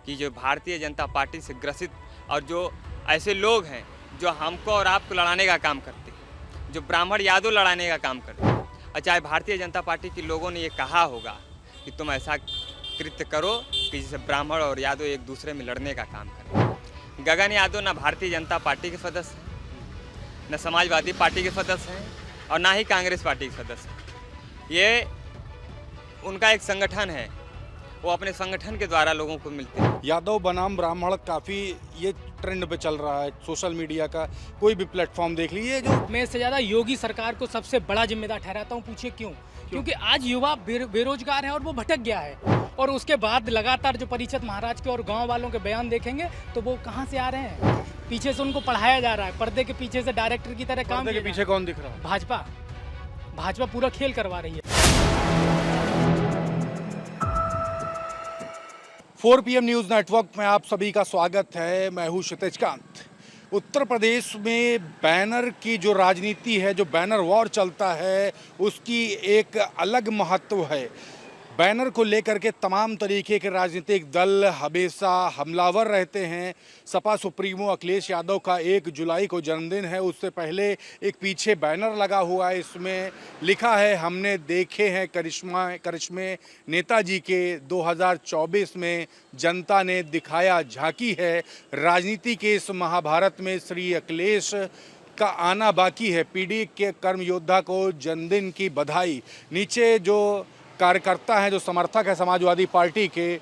कि जो भारतीय जनता पार्टी से ग्रसित और जो ऐसे लोग हैं जो हमको और आपको लड़ाने का काम करते हैं, जो ब्राह्मण यादव लड़ाने का काम करते हैं। और चाहे भारतीय जनता पार्टी के लोगों ने ये कहा होगा कि तुम ऐसा कृत्य करो कि जिससे ब्राह्मण और यादव एक दूसरे में लड़ने का काम करें। गगन यादव ना भारतीय जनता पार्टी के सदस्य हैं, न समाजवादी पार्टी के सदस्य हैं और ना ही कांग्रेस पार्टी के सदस्य हैं। ये उनका एक संगठन है, वो अपने संगठन के द्वारा लोगों को मिलते हैं। यादव बनाम ब्राह्मण काफ़ी ये ट्रेंड पे चल रहा है सोशल मीडिया का, कोई भी प्लेटफॉर्म देख लीजिए। जो मैं इससे ज़्यादा योगी सरकार को सबसे बड़ा जिम्मेदार ठहराता हूँ। पूछिए क्यों? क्योंकि आज युवा बेरोजगार है और वो भटक गया है। और उसके बाद लगातार जो परिषद महाराज के और गांव वालों के बयान देखेंगे तो वो कहाँ से आ रहे हैं? पीछे से उनको पढ़ाया जा रहा है, पर्दे के पीछे से डायरेक्टर की तरह काम पर्दे के पीछे कौन दिख रहा है? भाजपा पूरा खेल करवा रही है। 4 PM न्यूज़ नेटवर्क में आप सभी का स्वागत है। मैं हूँ क्षितिज कांत। उत्तर प्रदेश में बैनर की जो राजनीति है, जो बैनर वॉर चलता है, उसकी एक अलग महत्व है। बैनर को लेकर के तमाम तरीके के राजनीतिक दल हमेशा हमलावर रहते हैं। सपा सुप्रीमो अखिलेश यादव का 1 जुलाई को जन्मदिन है, उससे पहले एक पीछे बैनर लगा हुआ है, इसमें लिखा है हमने देखे हैं करिश्मे नेताजी के, 2024 में जनता ने दिखाया झांकी है। राजनीति के इस महाभारत में श्री अखिलेश का आना बाकी है। पीडी के कर्म योद्धा को जन्मदिन की बधाई। नीचे जो कार्यकर्ता हैं, जो समर्थक है समाजवादी पार्टी के,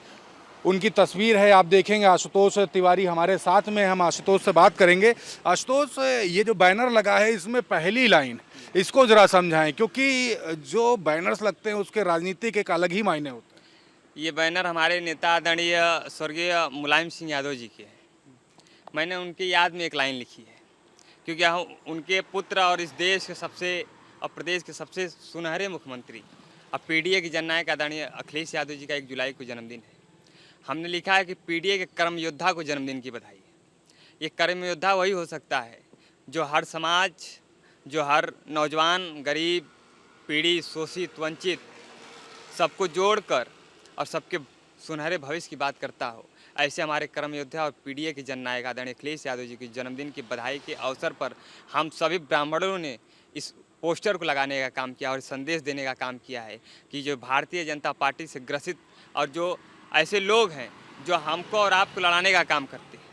उनकी तस्वीर है, आप देखेंगे। आशुतोष तिवारी हमारे साथ में, हम आशुतोष से बात करेंगे। आशुतोष, ये जो बैनर लगा है इसमें पहली लाइन, इसको जरा समझाएं, क्योंकि जो बैनर्स लगते हैं उसके राजनीतिक एक अलग ही मायने होते हैं। ये बैनर हमारे नेता आदरणीय स्वर्गीय मुलायम सिंह यादव जी के हैं। मैंने उनकी याद में एक लाइन लिखी है, क्योंकि हम उनके पुत्र और इस देश के सबसे और प्रदेश के सबसे सुनहरे मुख्यमंत्री अब पीडीए के जननायक आदरणीय अखिलेश यादव जी का 1 जुलाई को जन्मदिन है। हमने लिखा है कि पीडीए के कर्म योद्धा को जन्मदिन की बधाई। ये कर्म योद्धा वही हो सकता है जो हर समाज, जो हर नौजवान, गरीब, पीढ़ी, शोषित, वंचित सबको जोड़कर और सबके सुनहरे भविष्य की बात करता हो। ऐसे हमारे कर्म योद्धा और पीडीए के जननायक आदरणीय अखिलेश यादव जी के जन्मदिन की बधाई के अवसर पर हम सभी ब्राह्मणों ने इस पोस्टर को लगाने का काम किया और संदेश देने का काम किया है कि जो भारतीय जनता पार्टी से ग्रसित और जो ऐसे लोग हैं जो हमको और आपको लड़ाने का काम करते हैं,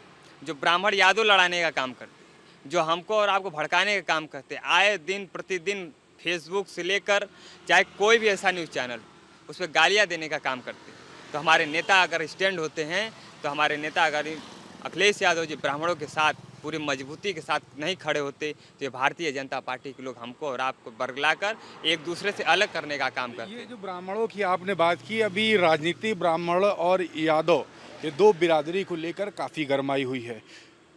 जो ब्राह्मण यादव लड़ाने का काम करते हैं, जो हमको और आपको भड़काने का काम करते हैं, आए दिन प्रतिदिन फेसबुक से लेकर चाहे कोई भी ऐसा न्यूज़ चैनल उस पर गालियाँ देने का काम करते हैं। तो हमारे नेता अगर स्टैंड होते हैं, तो हमारे नेता अगर अखिलेश यादव जी ब्राह्मणों के साथ पूरी मजबूती के साथ नहीं खड़े होते तो ये भारतीय जनता पार्टी के लोग हमको और आपको बरगलाकर एक दूसरे से अलग करने का काम करते हैं। ये जो ब्राह्मणों की आपने बात की, अभी राजनीति ब्राह्मण और यादव, ये 2 बिरादरी को लेकर काफ़ी गरमाई हुई है।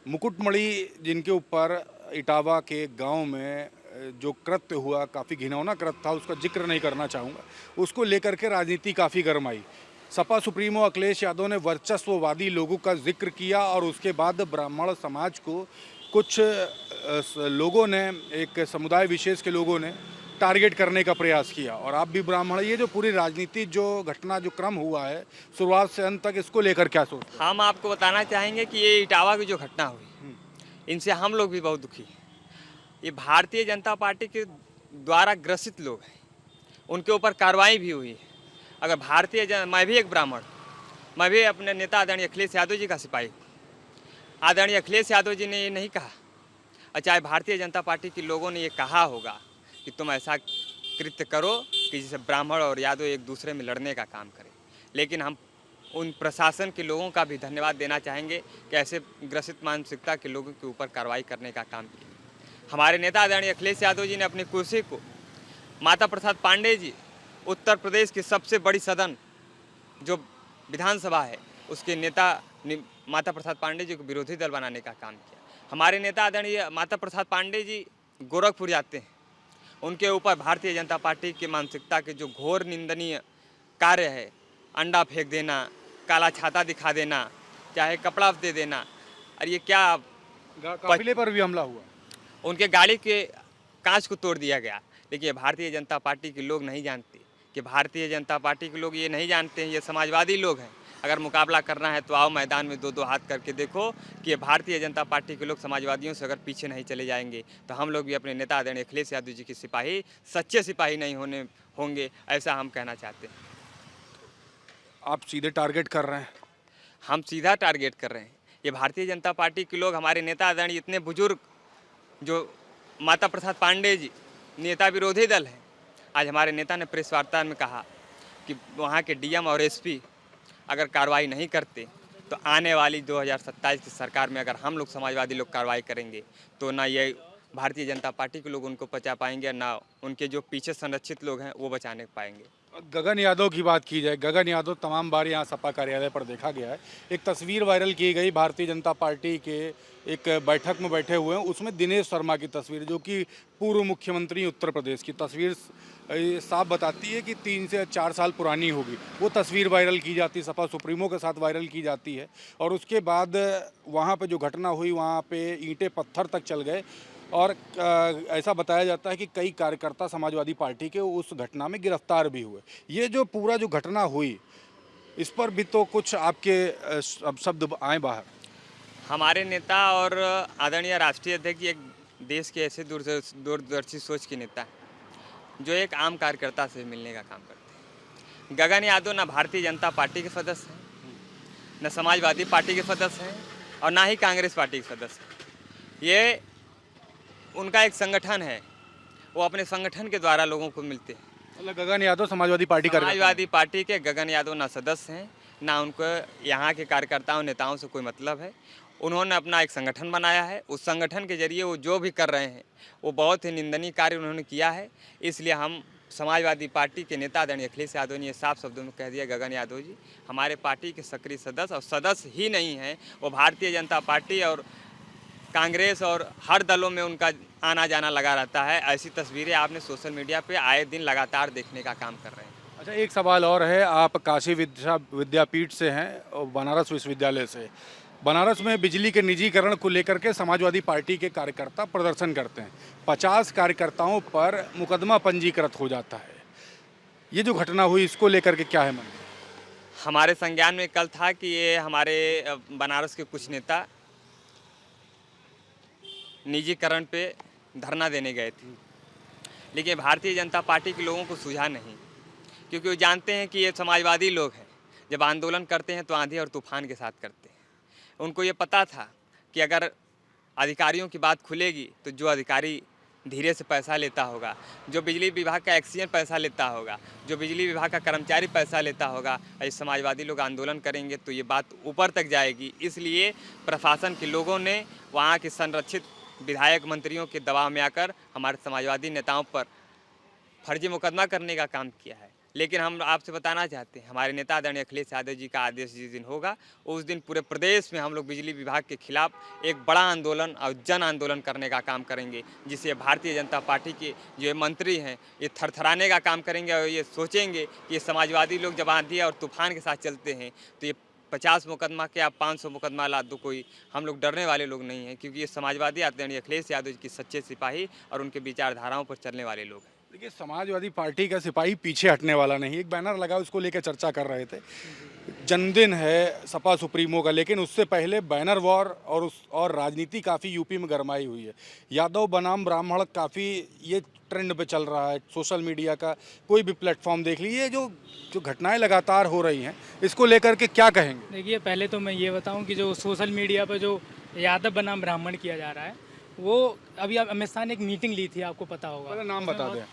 मुकुटमणि जिनके ऊपर इटावा के गांव में जो कृत्य हुआ, काफ़ी घिनौना कृत्य था, उसका जिक्र नहीं करना चाहूँगा, उसको लेकर के राजनीति काफ़ी गरमाई। सपा सुप्रीमो अखिलेश यादव ने वर्चस्ववादी लोगों का जिक्र किया और उसके बाद ब्राह्मण समाज को कुछ लोगों ने, एक समुदाय विशेष के लोगों ने टारगेट करने का प्रयास किया। और आप भी ब्राह्मण, ये जो पूरी राजनीति, जो घटना, जो क्रम हुआ है शुरुआत से अंत तक, इसको लेकर क्या सोचते हैं? हम आपको बताना चाहेंगे कि ये इटावा की जो घटना हुई, इनसे हम लोग भी बहुत दुखी हैं। ये भारतीय जनता पार्टी के द्वारा ग्रसित लोग हैं, उनके ऊपर कार्रवाई भी हुई है। अगर मैं भी एक ब्राह्मण, मैं भी अपने नेता आदरणीय अखिलेश यादव जी का सिपाही। आदरणीय अखिलेश यादव जी ने ये नहीं कहा, और चाहे भारतीय जनता पार्टी के लोगों ने ये कहा होगा कि तुम ऐसा कृत्य करो कि जिससे ब्राह्मण और यादव एक दूसरे में लड़ने का काम करें, लेकिन हम उन प्रशासन के लोगों का भी धन्यवाद देना चाहेंगे कि ऐसे ग्रसित मानसिकता के लोगों के ऊपर कार्रवाई करने का काम किया। हमारे नेता आदरणीय अखिलेश यादव जी ने अपनी कुर्सी को माता प्रसाद पांडे जी, उत्तर प्रदेश की सबसे बड़ी सदन जो विधानसभा है, उसके नेता माता प्रसाद पांडे जी को विरोधी दल बनाने का काम किया। हमारे नेता आदरणीय माता प्रसाद पांडे जी गोरखपुर जाते हैं, उनके ऊपर भारतीय जनता पार्टी की मानसिकता के जो घोर निंदनीय कार्य है, अंडा फेंक देना, काला छाता दिखा देना, चाहे कपड़ा दे देना, और ये क्या काफिले पर भी हमला हुआ, उनके गाड़ी के कांच को तोड़ दिया गया। देखिए, भारतीय जनता पार्टी के लोग नहीं जानते कि भारतीय जनता पार्टी के लोग ये नहीं जानते हैं, ये समाजवादी लोग हैं। अगर मुकाबला करना है तो आओ मैदान में दो दो हाथ करके देखो कि ये भारतीय जनता पार्टी के लोग समाजवादियों से अगर पीछे नहीं चले जाएंगे तो हम लोग भी अपने नेता आदरणीय अखिलेश यादव जी के सिपाही, सच्चे सिपाही नहीं होंगे, ऐसा हम कहना चाहते हैं। आप सीधे टारगेट कर रहे हैं? हम सीधा टारगेट कर रहे हैं। ये भारतीय जनता पार्टी के लोग, हमारे नेता आदरणीय इतने बुजुर्ग जो माता प्रसाद पांडे जी नेता विरोधी दल है, आज हमारे नेता ने प्रेस वार्ता में कहा कि वहाँ के डीएम और एसपी अगर कार्रवाई नहीं करते तो आने वाली 2027 की सरकार में अगर हम लोग समाजवादी लोग कार्रवाई करेंगे तो ना ये भारतीय जनता पार्टी के लोग उनको बचा पाएंगे, ना उनके जो पीछे संरक्षित लोग हैं वो बचाने पाएंगे। गगन यादव की बात की जाए, गगन यादव तमाम बार यहाँ सपा कार्यालय पर देखा गया है। एक तस्वीर वायरल की गई भारतीय जनता पार्टी के एक बैठक में बैठे हुए हैं, उसमें दिनेश शर्मा की तस्वीर, जो कि पूर्व मुख्यमंत्री उत्तर प्रदेश की तस्वीर साफ बताती है कि 3 से 4 साल पुरानी होगी। वो तस्वीर वायरल की जाती है, सपा सुप्रीमो के साथ वायरल की जाती है, और उसके बाद वहाँ पे जो घटना हुई वहाँ पे ईंटें पत्थर तक चल गए, और ऐसा बताया जाता है कि कई कार्यकर्ता समाजवादी पार्टी के उस घटना में गिरफ्तार भी हुए। ये जो पूरा जो घटना हुई, इस पर भी तो कुछ आपके शब्द आए बाहर। हमारे नेता और आदरणीय राष्ट्रीय अध्यक्ष एक देश के ऐसे दूरदर्शी सोच के नेता हैं जो एक आम कार्यकर्ता से मिलने का काम करते हैं। गगन यादव ना भारतीय जनता पार्टी के सदस्य हैं, न समाजवादी पार्टी के सदस्य हैं, और ना ही कांग्रेस पार्टी के सदस्य हैं। ये उनका एक संगठन है, वो अपने संगठन के द्वारा लोगों को मिलते हैं। मतलब गगन यादव समाजवादी पार्टी का समाजवादी पार्टी के गगन यादव ना सदस्य हैं, ना उनको यहाँ के कार्यकर्ताओं नेताओं से कोई मतलब है। उन्होंने अपना एक संगठन बनाया है, उस संगठन के जरिए वो जो भी कर रहे हैं वो बहुत ही निंदनीय कार्य उन्होंने किया है। इसलिए हम समाजवादी पार्टी के नेता आदरणीय अखिलेश यादव ने ये साफ शब्दों में कह दिया, गगन यादव जी हमारे पार्टी के सक्रिय सदस्य, और सदस्य ही नहीं हैं, वो भारतीय जनता पार्टी और कांग्रेस और हर दलों में उनका आना जाना लगा रहता है। ऐसी तस्वीरें आपने सोशल मीडिया पे आए दिन लगातार देखने का काम कर रहे हैं। अच्छा, एक सवाल और है, आप काशी विद्यापीठ से हैं और बनारस विश्वविद्यालय से। बनारस में बिजली के निजीकरण को लेकर के समाजवादी पार्टी के कार्यकर्ता प्रदर्शन करते हैं, 50 कार्यकर्ताओं पर मुकदमा पंजीकृत हो जाता है। ये जो घटना हुई, इसको लेकर के क्या है मन? हमारे संज्ञान में कल था कि ये हमारे बनारस के कुछ नेता निजीकरण पे धरना देने गए थे, लेकिन भारतीय जनता पार्टी के लोगों को सूझा नहीं, क्योंकि वो जानते हैं कि ये समाजवादी लोग हैं, जब आंदोलन करते हैं तो आंधी और तूफान के साथ करते हैं। उनको ये पता था कि अगर अधिकारियों की बात खुलेगी तो जो अधिकारी धीरे से पैसा लेता होगा, जो बिजली विभाग का एक्सीजन पैसा लेता होगा, जो बिजली विभाग का कर्मचारी पैसा लेता होगा, ऐसे समाजवादी लोग आंदोलन करेंगे तो ये बात ऊपर तक जाएगी। इसलिए प्रशासन के लोगों ने वहाँ के संरक्षित विधायक मंत्रियों के दबाव में आकर हमारे समाजवादी नेताओं पर फर्जी मुकदमा करने का काम किया है। लेकिन हम आपसे बताना चाहते हैं, हमारे नेता आदरणीय अखिलेश यादव जी का आदेश जिस दिन होगा उस दिन पूरे प्रदेश में हम लोग बिजली विभाग के खिलाफ एक बड़ा आंदोलन और जन आंदोलन करने का काम करेंगे, जिससे भारतीय जनता पार्टी के जो मंत्री हैं ये थरथराने का काम करेंगे और ये सोचेंगे कि ये समाजवादी लोग जब आंधी और तूफान के साथ चलते हैं तो ये 50 मुकदमा के आप 500 मुकदमा ला दो, कोई हम लोग डरने वाले लोग नहीं हैं, क्योंकि ये समाजवादी आदरणीय अखिलेश यादव जी की सच्चे सिपाही और उनके विचारधाराओं पर चलने वाले लोग हैं। देखिए, समाजवादी पार्टी का सिपाही पीछे हटने वाला नहीं। एक बैनर लगा, उसको लेकर चर्चा कर रहे थे। जन्मदिन है सपा सुप्रीमो का, लेकिन उससे पहले बैनर वॉर और राजनीति काफ़ी यूपी में गरमाई हुई है। यादव बनाम ब्राह्मण काफ़ी ये ट्रेंड पे चल रहा है, सोशल मीडिया का कोई भी प्लेटफॉर्म देख लीजिए। जो घटनाएं लगातार हो रही हैं, इसको लेकर के क्या कहेंगे? देखिए, पहले तो मैं ये बताऊं कि जो सोशल मीडिया पर जो यादव बनाम ब्राह्मण किया जा रहा है, वो अभी अमित शाह ने एक मीटिंग ली थी, आपको पता होगा। मेरा नाम बता दें।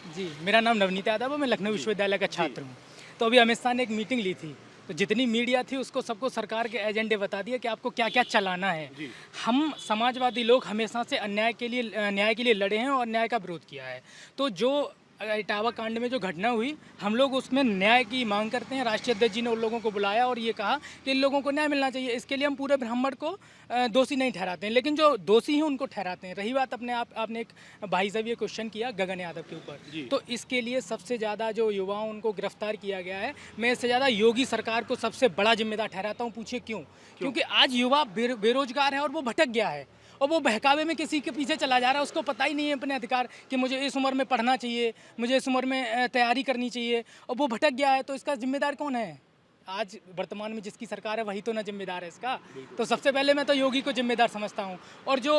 जी, मेरा नाम नवनीत यादव है, मैं लखनऊ विश्वविद्यालय का छात्र हूँ। तो अभी अमित शाह ने एक मीटिंग ली थी, तो जितनी मीडिया थी उसको सबको सरकार के एजेंडे बता दिए कि आपको क्या क्या चलाना है। हम समाजवादी लोग हमेशा से न्याय के लिए लड़े हैं और न्याय का विरोध किया है। तो जो इटावा कांड में जो घटना हुई, हम लोग उसमें न्याय की मांग करते हैं। राष्ट्रीय अध्यक्ष जी ने उन लोगों को बुलाया और ये कहा कि इन लोगों को न्याय मिलना चाहिए। इसके लिए हम पूरे ब्राह्मण को दोषी नहीं ठहराते हैं, लेकिन जो दोषी हैं उनको ठहराते हैं। रही बात आपने एक भाई साहब ये क्वेश्चन किया गगन यादव के ऊपर, तो इसके लिए सबसे ज़्यादा जो युवाओं उनको गिरफ्तार किया गया है। मैं इससे ज़्यादा योगी सरकार को सबसे बड़ा जिम्मेदार ठहराता हूँ। पूछिए क्यों? क्योंकि आज युवा बेरोजगार है और वो भटक गया है, और वो बहकावे में किसी के पीछे चला जा रहा है। उसको पता ही नहीं है अपने अधिकार कि मुझे इस उम्र में पढ़ना चाहिए, मुझे इस उम्र में तैयारी करनी चाहिए, और वो भटक गया है। तो इसका जिम्मेदार कौन है? आज वर्तमान में जिसकी सरकार है वही तो ना जिम्मेदार है इसका। तो सबसे पहले मैं तो योगी को जिम्मेदार समझता हूँ। और जो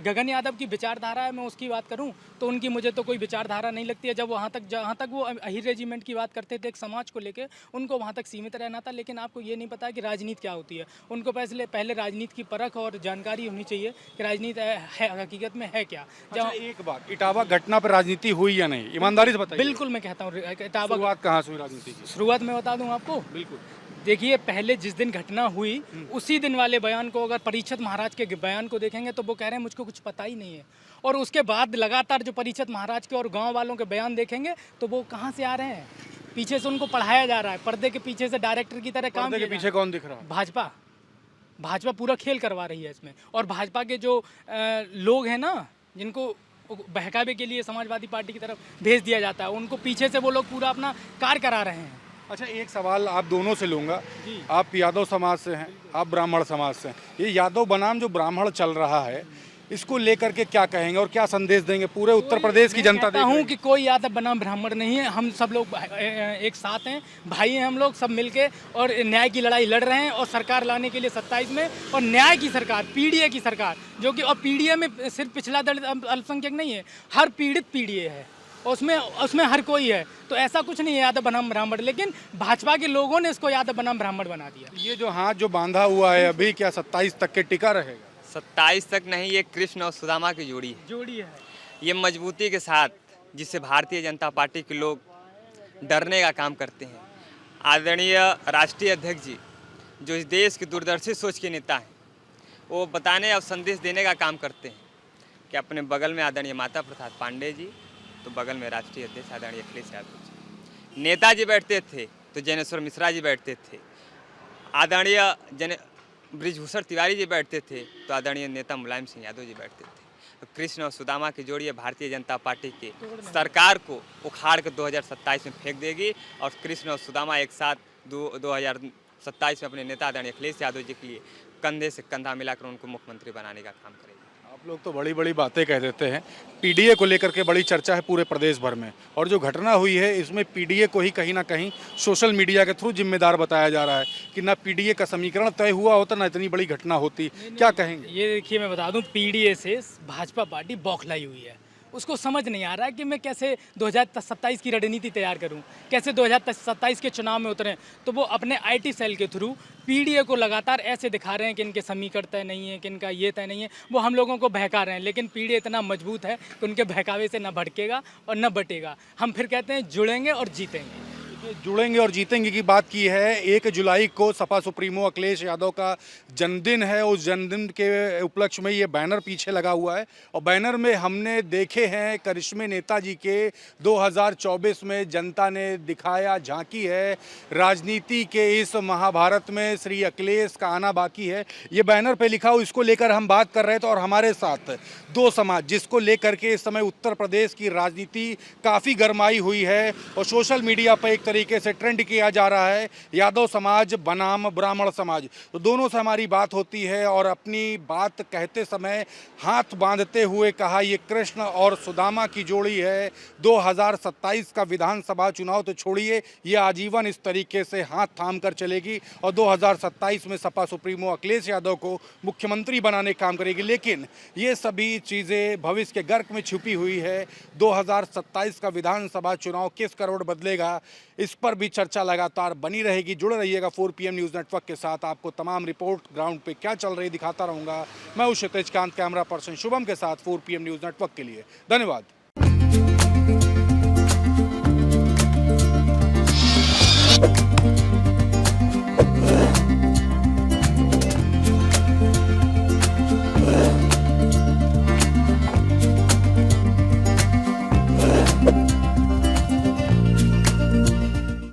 गगन यादव की विचारधारा है, मैं उसकी बात करूँ तो उनकी मुझे तो कोई विचारधारा नहीं लगती है। जब जहाँ तक वो अहिर रेजिमेंट की बात करते थे एक समाज को लेकर, उनको वहाँ तक सीमित रहना था। लेकिन आपको ये नहीं पता कि राजनीति क्या होती है। उनको पहले राजनीति की परख और जानकारी होनी चाहिए कि राजनीति है हकीकत में है क्या। अच्छा, एक बात, इटावा घटना पर राजनीति हुई या नहीं, ईमानदारी से बताइए। बिल्कुल मैं कहता हूँ इटावा शुरुआत कहाँ से हुई राजनीति की? शुरुआत में बता दूं आपको। बिल्कुल। देखिए, पहले जिस दिन घटना हुई उसी दिन वाले बयान को, अगर परीक्षित महाराज के बयान को देखेंगे तो वो कह रहे हैं मुझको कुछ पता ही नहीं है। और उसके बाद लगातार जो परीक्षित महाराज के और गांव वालों के बयान देखेंगे तो वो कहाँ से आ रहे हैं? पीछे से उनको पढ़ाया जा रहा है, पर्दे के पीछे से डायरेक्टर की तरह काम पर्दे के पीछे कौन दिख रहा है? भाजपा पूरा खेल करवा रही है इसमें। और भाजपा के जो लोग हैं ना, जिनको बहकावे के लिए समाजवादी पार्टी की तरफ भेज दिया जाता है, उनको पीछे से वो लोग पूरा अपना कार्य करा रहे हैं। अच्छा, एक सवाल आप दोनों से लूँगा। जी। आप यादव समाज से हैं, आप ब्राह्मण समाज से हैं। ये यादव बनाम जो ब्राह्मण चल रहा है, इसको लेकर के क्या कहेंगे और क्या संदेश देंगे पूरे उत्तर प्रदेश की जनता? कहता हूँ कि कोई यादव बनाम ब्राह्मण नहीं है, हम सब लोग एक साथ हैं, भाई हैं हम लोग सब मिलके, और न्याय की लड़ाई लड़ रहे हैं। और सरकार लाने के लिए 27 में, और न्याय की सरकार, पीडीए की सरकार, जो कि, और पीडीए में सिर्फ पिछड़ा दलित अल्पसंख्यक नहीं है, हर पीड़ित पीडीए है, उसमें हर कोई है। तो ऐसा कुछ नहीं है यादव बनाम ब्राह्मण, लेकिन भाजपा के लोगों ने इसको यादव बनाम ब्राह्मण बना दिया। ये जो हाथ जो बांधा हुआ है अभी, क्या 27 तक के टिका रहेगा? 27 तक नहीं, ये कृष्ण और सुदामा की जोड़ी है। ये मजबूती के साथ, जिससे भारतीय जनता पार्टी के लोग डरने का काम करते हैं। आदरणीय राष्ट्रीय अध्यक्ष जी, जो इस देश के दूरदर्शी सोच के नेता हैं, वो बताने और संदेश देने का काम करते हैं कि अपने बगल में आदरणीय माता प्रसाद पांडे जी, तो बगल में राष्ट्रीय अध्यक्ष आदरणीय अखिलेश यादव जी, नेताजी बैठते थे तो जैनेश्वर मिश्रा जी बैठते थे, आदरणीय ब्रिजभूषण तिवारी जी बैठते थे तो आदरणीय नेता मुलायम सिंह यादव जी बैठते थे। तो कृष्ण और सुदामा की जोड़ी भारतीय जनता पार्टी के सरकार को उखाड़ कर 2027 में फेंक देगी। और कृष्ण और सुदामा एक साथ 2027 में अपने नेता आदरणीय अखिलेश यादव जी के लिए कंधे से कंधा मिलाकर उनको मुख्यमंत्री बनाने का काम करेगी। आप लोग तो बड़ी बड़ी बातें कह देते हैं। पीडीए को लेकर के बड़ी चर्चा है पूरे प्रदेश भर में, और जो घटना हुई है इसमें पीडीए को ही कहीं ना कहीं सोशल मीडिया के थ्रू जिम्मेदार बताया जा रहा है कि ना पीडीए का समीकरण तय हुआ होता ना इतनी बड़ी घटना होती। क्या कहेंगे? ये देखिए, मैं बता दूं, पीडीए से भाजपा पार्टी बौखलाई हुई है। उसको समझ नहीं आ रहा है कि मैं कैसे 2027 की रणनीति तैयार करूं, कैसे 2027 के चुनाव में उतरें। तो वो अपने आईटी सेल के थ्रू पीडीए को लगातार ऐसे दिखा रहे हैं कि इनके समीकरण तय नहीं है, कि इनका ये तय नहीं है। वो हम लोगों को बहका रहे हैं, लेकिन पीडीए इतना मजबूत है कि उनके बहकावे से न भड़केगा और न बटेगा। हम फिर कहते हैं जुड़ेंगे और जीतेंगे। जुड़ेंगे और जीतेंगे की बात की है। 1 जुलाई को सपा सुप्रीमो अखिलेश यादव का जन्मदिन है। उस जन्मदिन के उपलक्ष्य में ये बैनर पीछे लगा हुआ है, और बैनर में हमने देखे हैं करिश्मे नेताजी के 2024 में जनता ने दिखाया झांकी है। राजनीति के इस महाभारत में श्री अखिलेश का आना बाकी है, ये बैनर पे लिखा हो। इसको लेकर हम बात कर रहे थे, और हमारे साथ दो समाज जिसको लेकर के इस समय उत्तर प्रदेश की राजनीति काफ़ी गरमाई हुई है और सोशल मीडिया पर एक तरीके से ट्रेंड किया जा रहा है, यादव समाज बनाम ब्राह्मण समाज। तो दोनों से हमारी बात होती है, और अपनी बात कहते समय हाथ बांधते हुए कहा, ये कृष्ण और सुदामा की जोड़ी है। 2027 का विधानसभा चुनाव तो छोड़िए, ये आजीवन इस तरीके से हाथ थाम कर चलेगी, और 2027 में सपा सुप्रीमो अखिलेश यादव को मुख्यमंत्री बनाने का काम करेगी। लेकिन ये सभी चीज़ें भविष्य के गर्क में छुपी हुई है। 2027 का विधानसभा चुनाव किस करोड़ बदलेगा, इस पर भी चर्चा लगातार बनी रहेगी। जुड़े रहिएगा 4 PM न्यूज़ नेटवर्क के साथ। आपको तमाम रिपोर्ट ग्राउंड पे क्या चल रही दिखाता रहूँगा। मैं हूँ क्षितिज कांत, कैमरा पर्सन शुभम के साथ 4 PM न्यूज़ नेटवर्क के लिए। धन्यवाद।